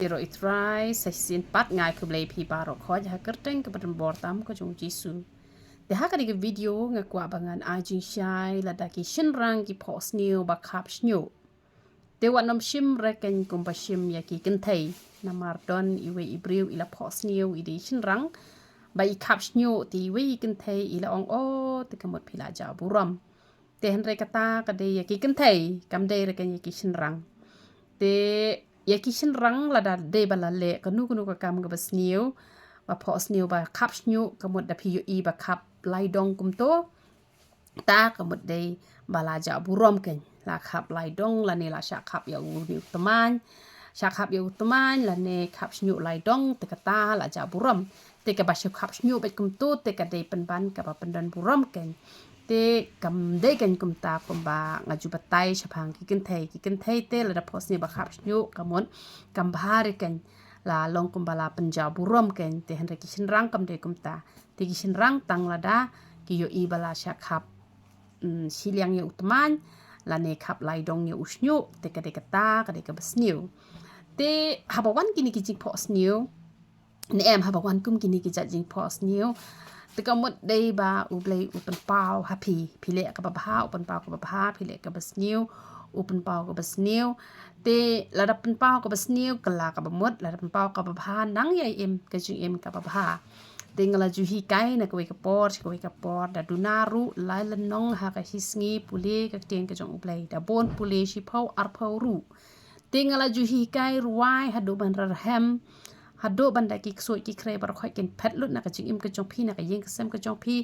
Iro itrai sesin pat ngai ke blai pi baro kho ja kerteng ke badan bortam ko jong jisu. De ha ka video ngakwa bangan ajing shai la da ki Shynrang ki phohsniew ba khap shñiuh. De wa nom shim reken kum ba shim ya ki kenthei namar don iwe ibriu ila phohsniew idi Shynrang ba I khap shñiuh ti we kenthei ila ong o te kamot phila ja buram. Te henre kata ka de ya ki kenthei kam de reken ya ki Shynrang. Te ya ki Shynrang la da de bala le kanu ka kam ga phohsniew ba phohsniew ba khap shñiuh kamot da phiu I ba khap lai dong kum to ta kamot de bala ja buram ken la khap lai dong la ne la sha khap ya u teman sha khap ya u teman la ne khap shñiuh lai dong te kata la ja buram te ka ba sha khap shñiuh bet kum to te ka de ban ka ba pendan buram ken te kam de ken kum ta kum ba ngaju batai shapang ki kenthei te la da phohsniew ba khap shñiuh kamon kam bhar ken la long kum bala penja buram ken te henre ki Shynrang kam de kum ta te ki Shynrang tang la da ki yo I bala sha khap siliang ya utman la ne khap lai dong ya shñiuh te ka de kata ka de ka phohsniew te habawan kini ki jing phohsniew ne em habawan kum kini ki jing phohsniew te kamot dei ba ublei upen pau happy phile ka ba bha upen pau ka ba bha phile ka phohsniew upen pau ka phohsniew te la da pen pau ka phohsniew kala ka ba mot la da pen pau ka ba bha nang ya em ka jing em ka ba bha tinggal juhi kai na kwe ka por da dunaru lai lanong ha ka hisngi pule ka tiang ka jong ublei da bon pule shi phau ar phau ru tinggal juhi kai ruai hadu ban rarhem hadu ban da ki soi ki kre bar khoi ken phet lut na ka jing im ka jong phi na ka yeng ka sem ka jong phi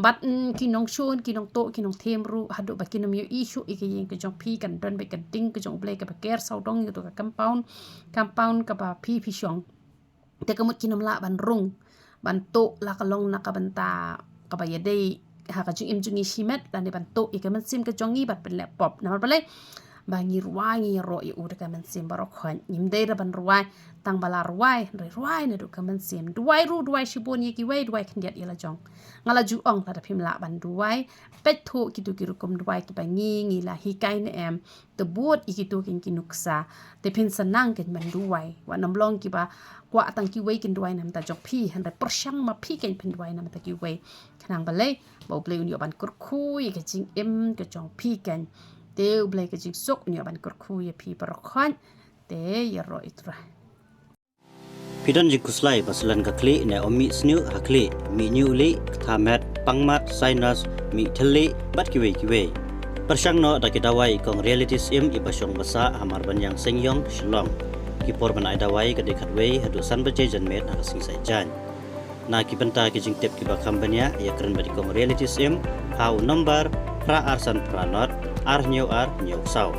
bat ki nong shun ki nong to ki nong them ru hadu ba ki nom yo issue I ka yeng ka jong phi kan don be ka ding ka jong ublei ka ba ker sau dong yo to ka compound ka ba phi shong te ka mut ki nom la ban rung bantu la kalong na kabanta kabaya day ha ka jing im jungi shimet la ne bantu I ka man sim ka jongi bat pen laptop na balai bangi ruai ngi ro I u ka man sim baro khon nim day ra ban ruai tang bala ruai na du ka man sim duai shibon ye ki wai duai khndiat ila jong ngala ju ong la da phim la ban duai pet thu ki tu ki rukum duai ki bangi ngi la hi kai ne em te buat I ki tu kin ki nuksa te pin sanang ken man duai wa nam long ki ba kwa tang ki wei kin duai nam ta jok phi han da persyang ma phi ken pen duai nam ta ki wei khnang balai bo blei un yo ban kur khu ye ka jing em ka jong phi ken te blei ka jing sok un yo ban kur khu ye phi par khon te ye ro itra Pidon jikuslai basulan ka kli ne omi shñiuh hakli mi new li thamet pangmat sinus mi theli bat kiwe persyang no da kidawai kong reality sim ibasong basa hamar banyang sengyong shlong kipor ban aidawai ka dekat wei hadu san baje janmet na sing sai jan na ki benta ki jing tep ki ba kambanya ya keren badi kong reality sim hau number pra arsan pranot ar new sau